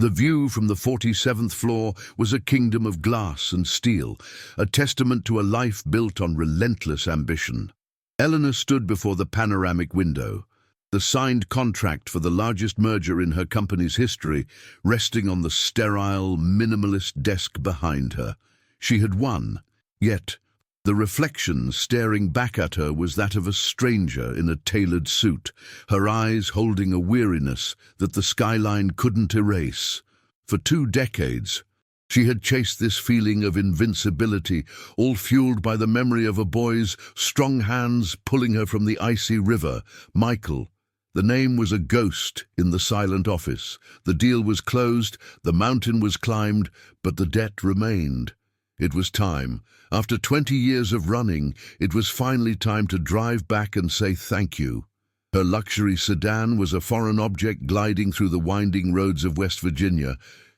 The view from the 47th floor was a kingdom of glass and steel, a testament to a life built on relentless ambition. Eleanor stood before the panoramic window, the signed contract for the largest merger in her company's history resting on the sterile, minimalist desk behind her. She had won, yet the reflection staring back at her was that of a stranger in a tailored suit, her eyes holding a weariness that the skyline couldn't erase. For 2 decades, she had chased this feeling of invincibility, all fueled by the memory of a boy's strong hands pulling her from the icy river, Michael. The name was a ghost in the silent office. The deal was closed, the mountain was climbed, but the debt remained. It was time. After 20 years of running, it was finally time to drive back and say thank you. Her luxury sedan was a foreign object gliding through the winding roads of West Virginia,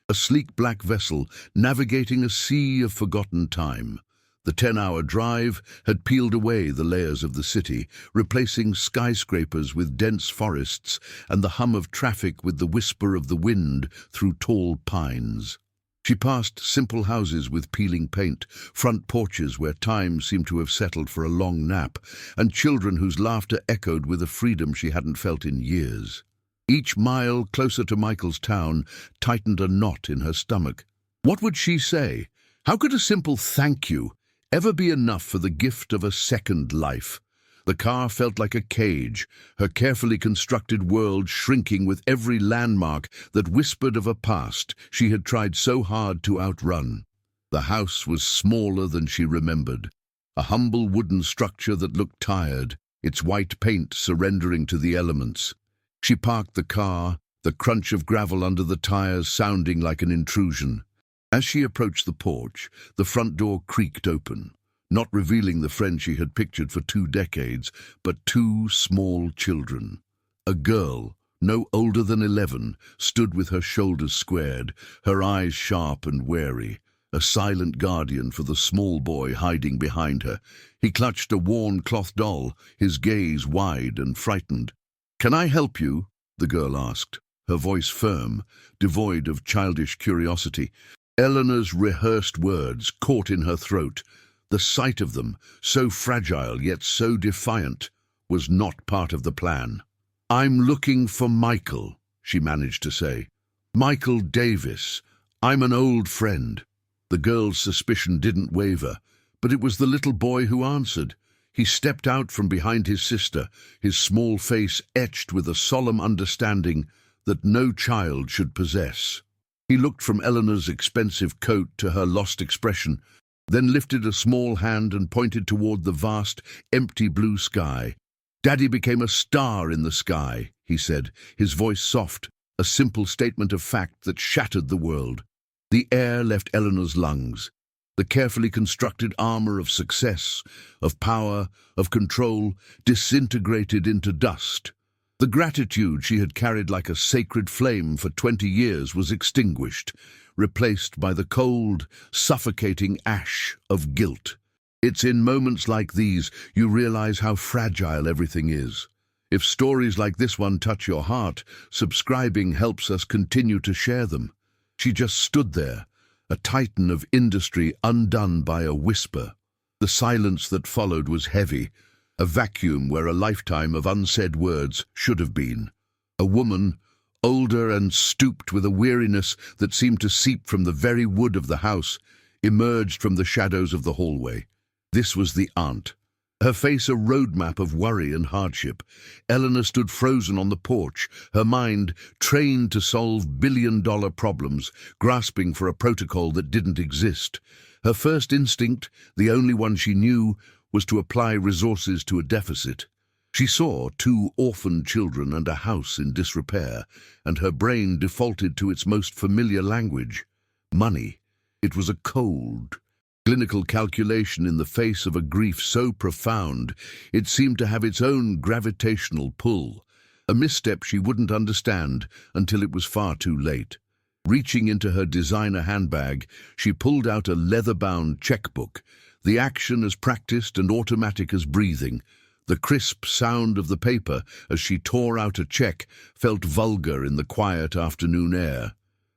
a sleek black vessel navigating a sea of forgotten time. The 10-hour drive had peeled away the layers of the city, replacing skyscrapers with dense forests and the hum of traffic with the whisper of the wind through tall pines. She passed simple houses with peeling paint, front porches where time seemed to have settled for a long nap, and children whose laughter echoed with a freedom she hadn't felt in years. Each mile closer to Michael's town tightened a knot in her stomach. What would she say? How could a simple thank you ever be enough for the gift of a second life? The car felt like a cage, her carefully constructed world shrinking with every landmark that whispered of a past she had tried so hard to outrun. The house was smaller than she remembered, a humble wooden structure that looked tired, its white paint surrendering to the elements. She parked the car, the crunch of gravel under the tires sounding like an intrusion. As she approached the porch, the front door creaked open, not revealing the friend she had pictured for 2 decades, but 2 small children. A girl, no older than 11, stood with her shoulders squared, her eyes sharp and wary, a silent guardian for the small boy hiding behind her. He clutched a worn cloth doll, his gaze wide and frightened. "Can I help you?" the girl asked, her voice firm, devoid of childish curiosity. Eleanor's rehearsed words caught in her throat. The sight of them, so fragile yet so defiant, was not part of the plan. "I'm looking for Michael," she managed to say. "Michael Davis. I'm an old friend." The girl's suspicion didn't waver, but it was the little boy who answered. He stepped out from behind his sister, his small face etched with a solemn understanding that no child should possess. He looked from Eleanor's expensive coat to her lost expression, then lifted a small hand and pointed toward the vast, empty blue sky. "Daddy became a star in the sky," he said, his voice soft, a simple statement of fact that shattered the world. The air left Eleanor's lungs. The carefully constructed armor of success, of power, of control, disintegrated into dust. The gratitude she had carried like a sacred flame for 20 years was extinguished, replaced by the cold, suffocating ash of guilt. It's in moments like these you realize how fragile everything is. If stories like this one touch your heart, subscribing helps us continue to share them. She just stood there, a titan of industry undone by a whisper. The silence that followed was heavy, a vacuum where a lifetime of unsaid words should have been. A woman, older and stooped with a weariness that seemed to seep from the very wood of the house, emerged from the shadows of the hallway. This was the aunt, her face a roadmap of worry and hardship. Eleanor stood frozen on the porch, her mind trained to solve billion-dollar problems, grasping for a protocol that didn't exist. Her first instinct, the only one she knew, was to apply resources to a deficit. She saw 2 orphaned children and a house in disrepair, and her brain defaulted to its most familiar language, money. It was a cold, clinical calculation in the face of a grief so profound it seemed to have its own gravitational pull, a misstep she wouldn't understand until it was far too late. Reaching into her designer handbag, she pulled out a leather-bound checkbook, the action as practiced and automatic as breathing. The crisp sound of the paper as she tore out a check felt vulgar in the quiet afternoon air.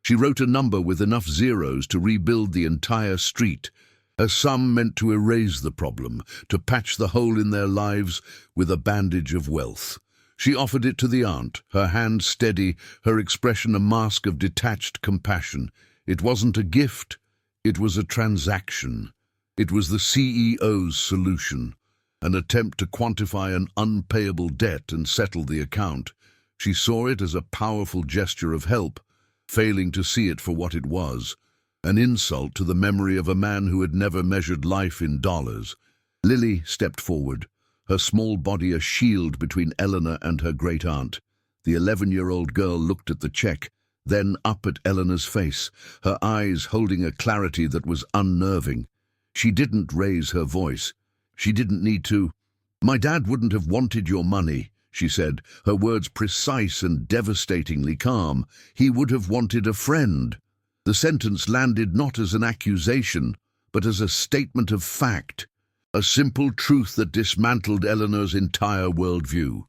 She wrote a number with enough zeros to rebuild the entire street, a sum meant to erase the problem, to patch the hole in their lives with a bandage of wealth. She offered it to the aunt, her hand steady, her expression a mask of detached compassion. It wasn't a gift, it was a transaction. It was the CEO's solution, an attempt to quantify an unpayable debt and settle the account. She saw it as a powerful gesture of help, failing to see it for what it was, an insult to the memory of a man who had never measured life in dollars. Lily stepped forward, her small body a shield between Eleanor and her great-aunt. The 11-year-old girl looked at the check, then up at Eleanor's face, her eyes holding a clarity that was unnerving. She didn't raise her voice. She didn't need to. "My dad wouldn't have wanted your money," she said, her words precise and devastatingly calm. "He would have wanted a friend." The sentence landed not as an accusation, but as a statement of fact. A simple truth that dismantled Eleanor's entire worldview.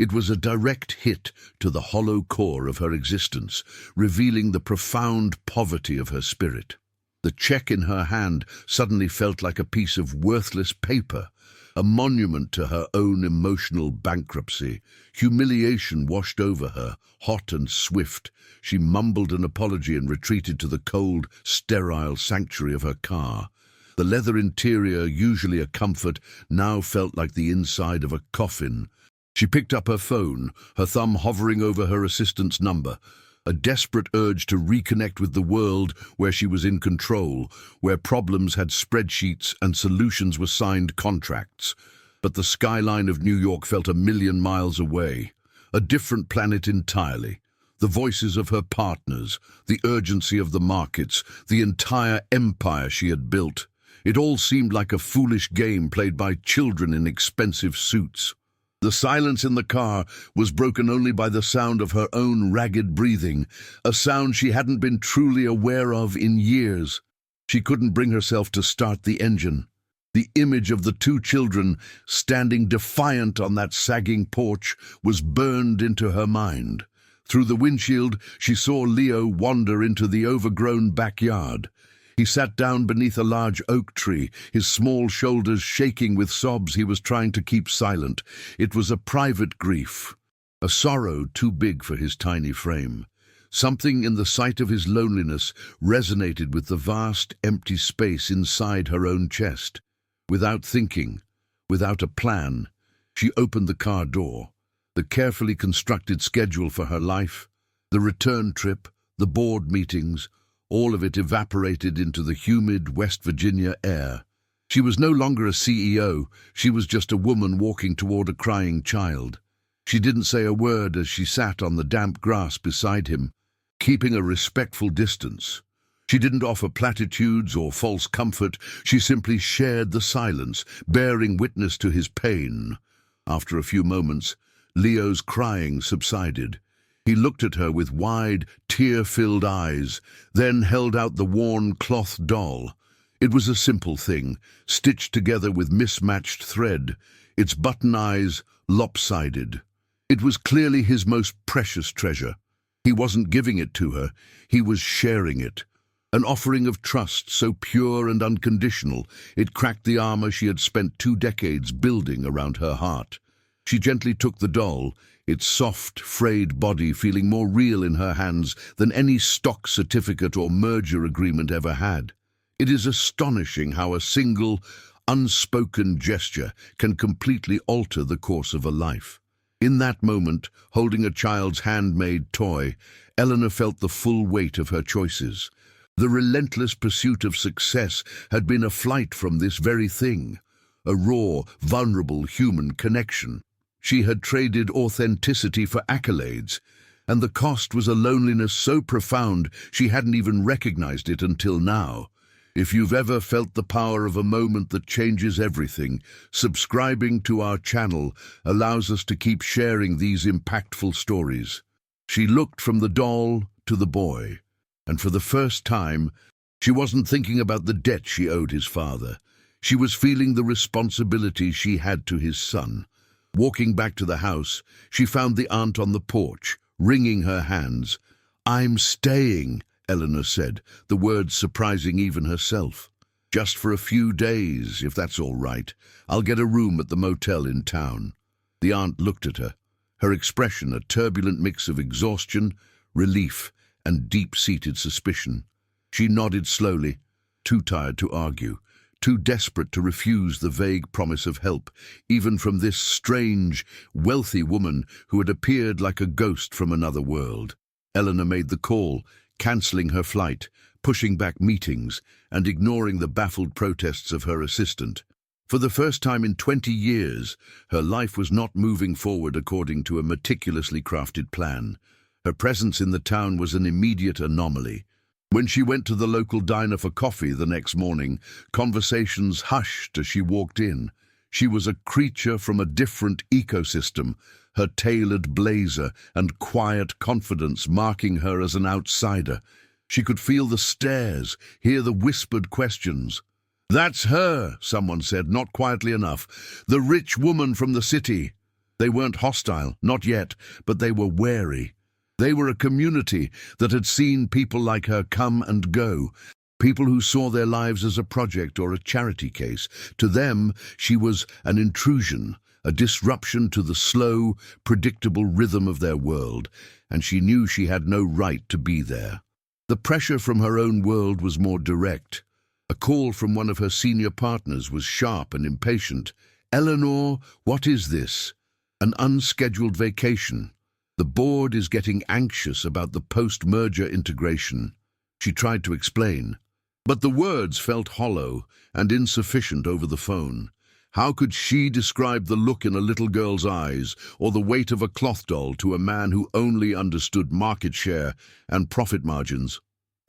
It was a direct hit to the hollow core of her existence, revealing the profound poverty of her spirit. The check in her hand suddenly felt like a piece of worthless paper, a monument to her own emotional bankruptcy. Humiliation washed over her, hot and swift. She mumbled an apology and retreated to the cold, sterile sanctuary of her car. The leather interior, usually a comfort, now felt like the inside of a coffin. She picked up her phone, her thumb hovering over her assistant's number, a desperate urge to reconnect with the world where she was in control, where problems had spreadsheets and solutions were signed contracts. But the skyline of New York felt a million miles away, a different planet entirely. The voices of her partners, the urgency of the markets, the entire empire she had built. It all seemed like a foolish game played by children in expensive suits. The silence in the car was broken only by the sound of her own ragged breathing, a sound she hadn't been truly aware of in years. She couldn't bring herself to start the engine. The image of the two children standing defiant on that sagging porch was burned into her mind. Through the windshield, she saw Leo wander into the overgrown backyard. He sat down beneath a large oak tree, his small shoulders shaking with sobs he was trying to keep silent. It was a private grief, a sorrow too big for his tiny frame. Something in the sight of his loneliness resonated with the vast, empty space inside her own chest. Without thinking, without a plan, she opened the car door. The carefully constructed schedule for her life, the return trip, the board meetings, all of it evaporated into the humid West Virginia air. She was no longer a CEO, she was just a woman walking toward a crying child. She didn't say a word as she sat on the damp grass beside him, keeping a respectful distance. She didn't offer platitudes or false comfort, she simply shared the silence, bearing witness to his pain. After a few moments, Leo's crying subsided. He looked at her with wide, tear-filled eyes, then held out the worn cloth doll. It was a simple thing, stitched together with mismatched thread, its button eyes lopsided. It was clearly his most precious treasure. He wasn't giving it to her, he was sharing it. An offering of trust so pure and unconditional, it cracked the armor she had spent 2 decades building around her heart. She gently took the doll, its soft, frayed body feeling more real in her hands than any stock certificate or merger agreement ever had. It is astonishing how a single, unspoken gesture can completely alter the course of a life. In that moment, holding a child's handmade toy, Eleanor felt the full weight of her choices. The relentless pursuit of success had been a flight from this very thing, a raw, vulnerable human connection. She had traded authenticity for accolades, and the cost was a loneliness so profound she hadn't even recognized it until now. If you've ever felt the power of a moment that changes everything, subscribing to our channel allows us to keep sharing these impactful stories. She looked from the doll to the boy, and for the first time, she wasn't thinking about the debt she owed his father. She was feeling the responsibility she had to his son. Walking back to the house, she found the aunt on the porch, wringing her hands. "I'm staying," Eleanor said, the words surprising even herself. "Just for a few days, if that's all right. I'll get a room at the motel in town." The aunt looked at her, her expression a turbulent mix of exhaustion, relief, and deep-seated suspicion. She nodded slowly, too tired to argue, too desperate to refuse the vague promise of help, even from this strange, wealthy woman who had appeared like a ghost from another world. Eleanor made the call, cancelling her flight, pushing back meetings, and ignoring the baffled protests of her assistant. For the first time in 20 years, her life was not moving forward according to a meticulously crafted plan. Her presence in the town was an immediate anomaly. When she went to the local diner for coffee the next morning, conversations hushed as she walked in. She was a creature from a different ecosystem, her tailored blazer and quiet confidence marking her as an outsider. She could feel the stares, hear the whispered questions. "That's her," someone said, not quietly enough. "The rich woman from the city." They weren't hostile, not yet, but they were wary. They were a community that had seen people like her come and go, people who saw their lives as a project or a charity case. To them, she was an intrusion, a disruption to the slow, predictable rhythm of their world, and she knew she had no right to be there. The pressure from her own world was more direct. A call from one of her senior partners was sharp and impatient. "Eleanor, what is this? An unscheduled vacation? The board is getting anxious about the post-merger integration." She tried to explain, but the words felt hollow and insufficient over the phone. How could she describe the look in a little girl's eyes or the weight of a cloth doll to a man who only understood market share and profit margins?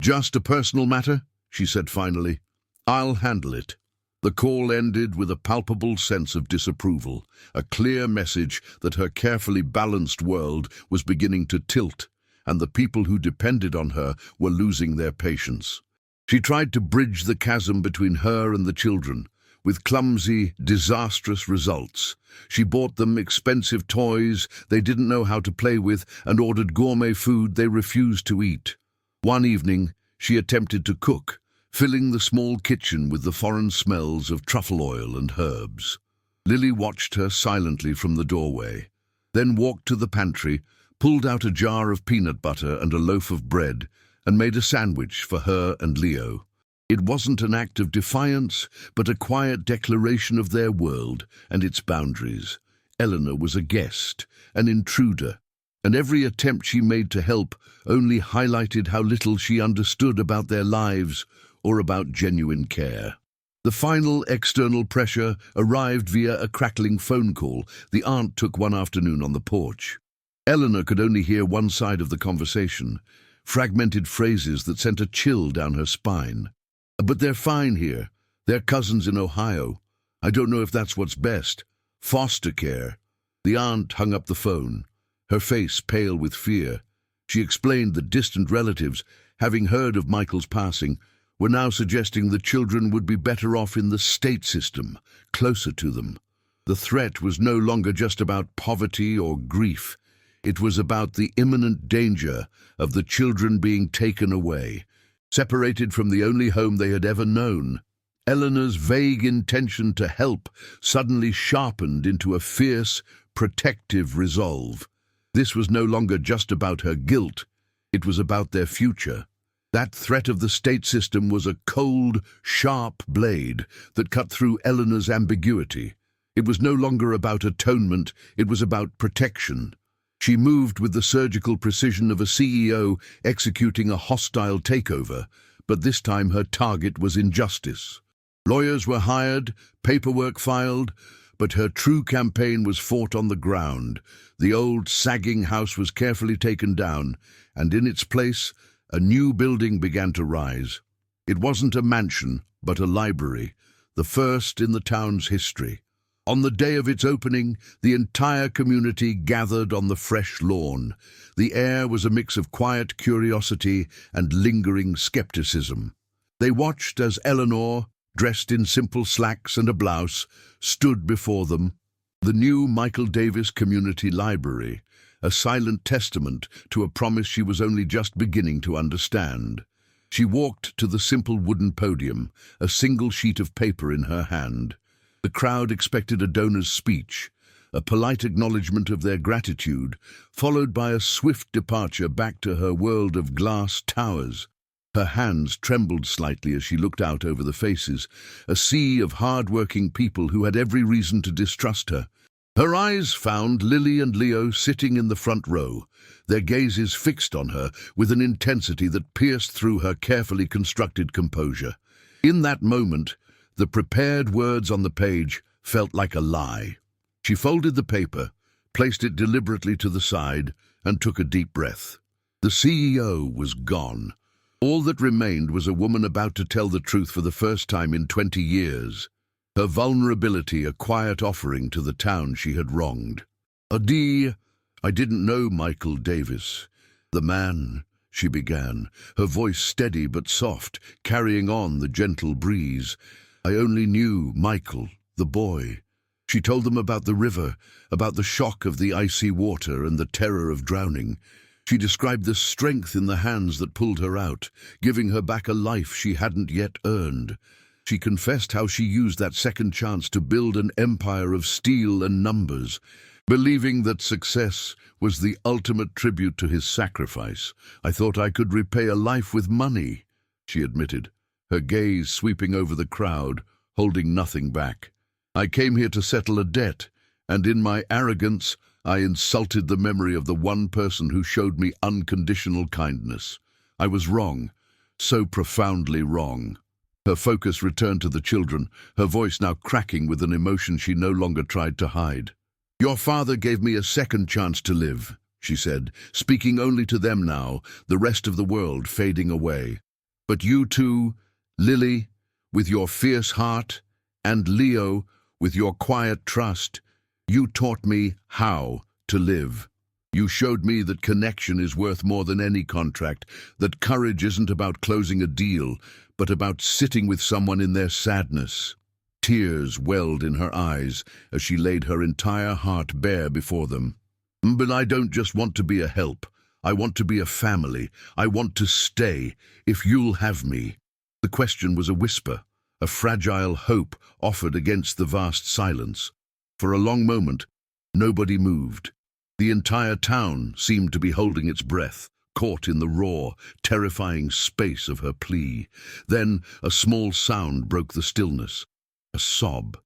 "Just a personal matter," she said finally. "I'll handle it." The call ended with a palpable sense of disapproval, a clear message that her carefully balanced world was beginning to tilt, and the people who depended on her were losing their patience. She tried to bridge the chasm between her and the children, with clumsy, disastrous results. She bought them expensive toys they didn't know how to play with and ordered gourmet food they refused to eat. One evening, she attempted to cook, filling the small kitchen with the foreign smells of truffle oil and herbs. Lily watched her silently from the doorway, then walked to the pantry, pulled out a jar of peanut butter and a loaf of bread, and made a sandwich for her and Leo. It wasn't an act of defiance, but a quiet declaration of their world and its boundaries. Eleanor was a guest, an intruder, and every attempt she made to help only highlighted how little she understood about their lives or about genuine care. The final external pressure arrived via a crackling phone call the aunt took one afternoon on the porch. Eleanor could only hear one side of the conversation, fragmented phrases that sent a chill down her spine. "But they're fine here. They're cousins in Ohio. I don't know if that's what's best. Foster care." The aunt hung up the phone, her face pale with fear. She explained that distant relatives, having heard of Michael's passing, were now suggesting the children would be better off in the state system, closer to them. The threat was no longer just about poverty or grief. It was about the imminent danger of the children being taken away, separated from the only home they had ever known. Eleanor's vague intention to help suddenly sharpened into a fierce, protective resolve. This was no longer just about her guilt. It was about their future. That threat of the state system was a cold, sharp blade that cut through Eleanor's ambiguity. It was no longer about atonement, it was about protection. She moved with the surgical precision of a CEO executing a hostile takeover, but this time her target was injustice. Lawyers were hired, paperwork filed, but her true campaign was fought on the ground. The old, sagging house was carefully taken down, and in its place, a new building began to rise. It wasn't a mansion, but a library, the first in the town's history. On the day of its opening, the entire community gathered on the fresh lawn. The air was a mix of quiet curiosity and lingering skepticism. They watched as Eleanor, dressed in simple slacks and a blouse, stood before them. The new Michael Davis Community Library, a silent testament to a promise she was only just beginning to understand. She walked to the simple wooden podium, a single sheet of paper in her hand. The crowd expected a donor's speech, a polite acknowledgement of their gratitude, followed by a swift departure back to her world of glass towers. Her hands trembled slightly as she looked out over the faces, a sea of hard-working people who had every reason to distrust her. Her eyes found Lily and Leo sitting in the front row, their gazes fixed on her with an intensity that pierced through her carefully constructed composure. In that moment, the prepared words on the page felt like a lie. She folded the paper, placed it deliberately to the side, and took a deep breath. The CEO was gone. All that remained was a woman about to tell the truth for the first time in 20 years. Her vulnerability a quiet offering to the town she had wronged. "Adi, I didn't know Michael Davis. The man," she began, her voice steady but soft, carrying on the gentle breeze. "I only knew Michael, the boy." She told them about the river, about the shock of the icy water and the terror of drowning. She described the strength in the hands that pulled her out, giving her back a life she hadn't yet earned. She confessed how she used that second chance to build an empire of steel and numbers, believing that success was the ultimate tribute to his sacrifice. "I thought I could repay a life with money," she admitted, her gaze sweeping over the crowd, holding nothing back. "I came here to settle a debt, and in my arrogance, I insulted the memory of the one person who showed me unconditional kindness. I was wrong, so profoundly wrong." Her focus returned to the children, her voice now cracking with an emotion she no longer tried to hide. "Your father gave me a second chance to live," she said, speaking only to them now, the rest of the world fading away. "But you too, Lily, with your fierce heart, and Leo, with your quiet trust, you taught me how to live. You showed me that connection is worth more than any contract, that courage isn't about closing a deal, but about sitting with someone in their sadness." Tears welled in her eyes as she laid her entire heart bare before them. "But I don't just want to be a help. I want to be a family. I want to stay, if you'll have me." The question was a whisper, a fragile hope offered against the vast silence. For a long moment, nobody moved. The entire town seemed to be holding its breath, caught in the raw, terrifying space of her plea. Then a small sound broke the stillness. A sob.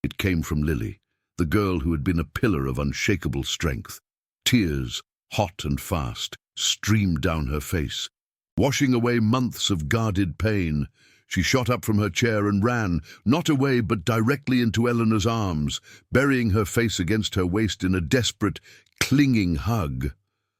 It came from Lily, the girl who had been a pillar of unshakable strength. Tears, hot and fast, streamed down her face, washing away months of guarded pain. She shot up from her chair and ran, not away but directly into Eleanor's arms, burying her face against her waist in a desperate, clinging hug.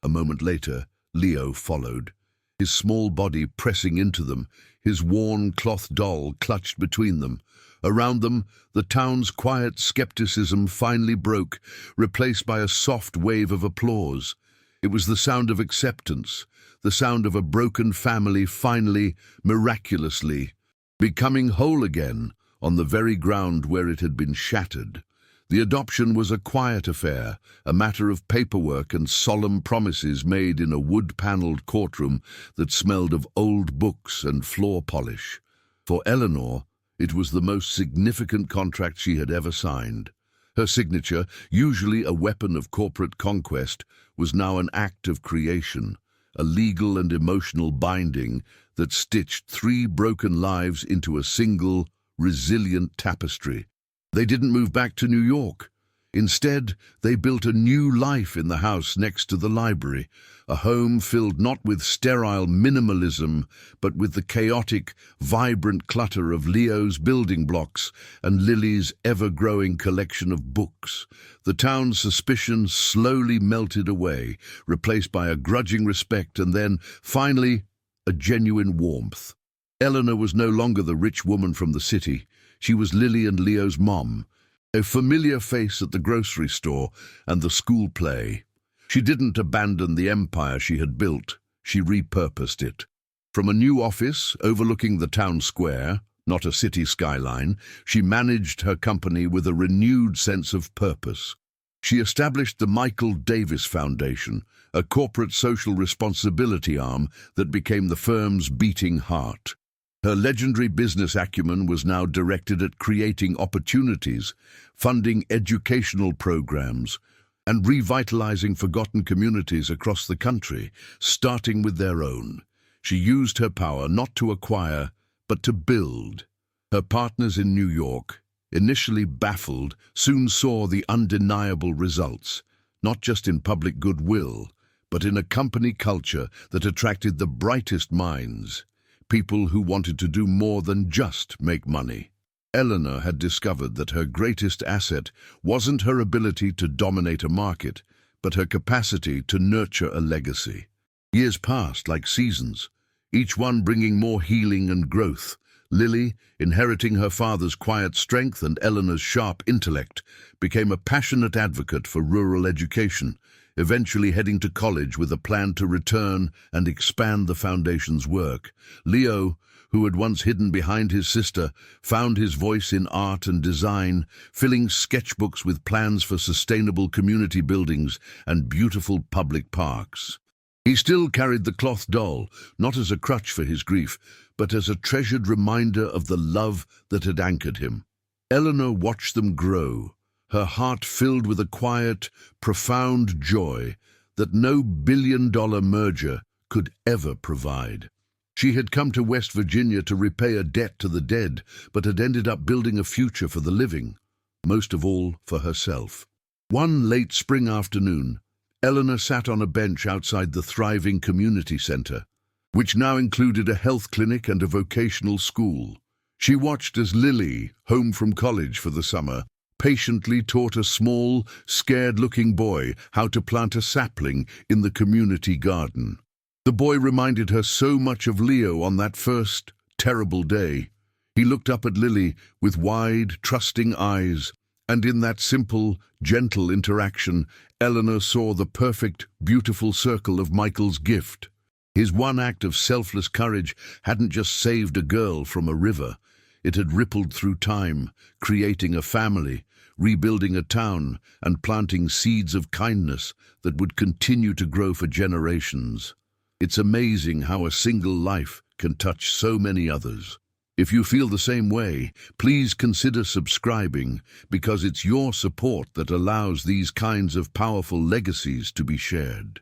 A moment later, Leo followed, his small body pressing into them, his worn cloth doll clutched between them. Around them, the town's quiet skepticism finally broke, replaced by a soft wave of applause. It was the sound of acceptance, the sound of a broken family finally, miraculously, becoming whole again on the very ground where it had been shattered. The adoption was a quiet affair, a matter of paperwork and solemn promises made in a wood-paneled courtroom that smelled of old books and floor polish. For Eleanor, it was the most significant contract she had ever signed. Her signature, usually a weapon of corporate conquest, was now an act of creation, a legal and emotional binding that stitched 3 broken lives into a single, resilient tapestry. They didn't move back to New York. Instead, they built a new life in the house next to the library, a home filled not with sterile minimalism, but with the chaotic, vibrant clutter of Leo's building blocks and Lily's ever-growing collection of books. The town's suspicion slowly melted away, replaced by a grudging respect and then, finally, a genuine warmth. Eleanor was no longer the rich woman from the city. She was Lily and Leo's mom, a familiar face at the grocery store and the school play. She didn't abandon the empire she had built, she repurposed it. From a new office overlooking the town square, not a city skyline, she managed her company with a renewed sense of purpose. She established the Michael Davis Foundation, a corporate social responsibility arm that became the firm's beating heart. Her legendary business acumen was now directed at creating opportunities, funding educational programs, and revitalizing forgotten communities across the country, starting with their own. She used her power not to acquire, but to build. Her partners in New York, initially baffled, soon saw the undeniable results, not just in public goodwill, but in a company culture that attracted the brightest minds, people who wanted to do more than just make money. Eleanor had discovered that her greatest asset wasn't her ability to dominate a market, but her capacity to nurture a legacy. Years passed like seasons, each one bringing more healing and growth. Lily, inheriting her father's quiet strength and Eleanor's sharp intellect, became a passionate advocate for rural education, eventually heading to college with a plan to return and expand the foundation's work. Leo, who had once hidden behind his sister, found his voice in art and design, filling sketchbooks with plans for sustainable community buildings and beautiful public parks. He still carried the cloth doll, not as a crutch for his grief, but as a treasured reminder of the love that had anchored him. Eleanor watched them grow, her heart filled with a quiet, profound joy that no billion-dollar merger could ever provide. She had come to West Virginia to repay a debt to the dead, but had ended up building a future for the living, most of all for herself. One late spring afternoon, Eleanor sat on a bench outside the thriving community center, which now included a health clinic and a vocational school. She watched as Lily, home from college for the summer, patiently taught a small, scared-looking boy how to plant a sapling in the community garden. The boy reminded her so much of Leo on that first, terrible day. He looked up at Lily with wide, trusting eyes, and in that simple, gentle interaction, Eleanor saw the perfect, beautiful circle of Michael's gift. His one act of selfless courage hadn't just saved a girl from a river. It had rippled through time, creating a family, rebuilding a town, and planting seeds of kindness that would continue to grow for generations. It's amazing how a single life can touch so many others. If you feel the same way, please consider subscribing, because it's your support that allows these kinds of powerful legacies to be shared.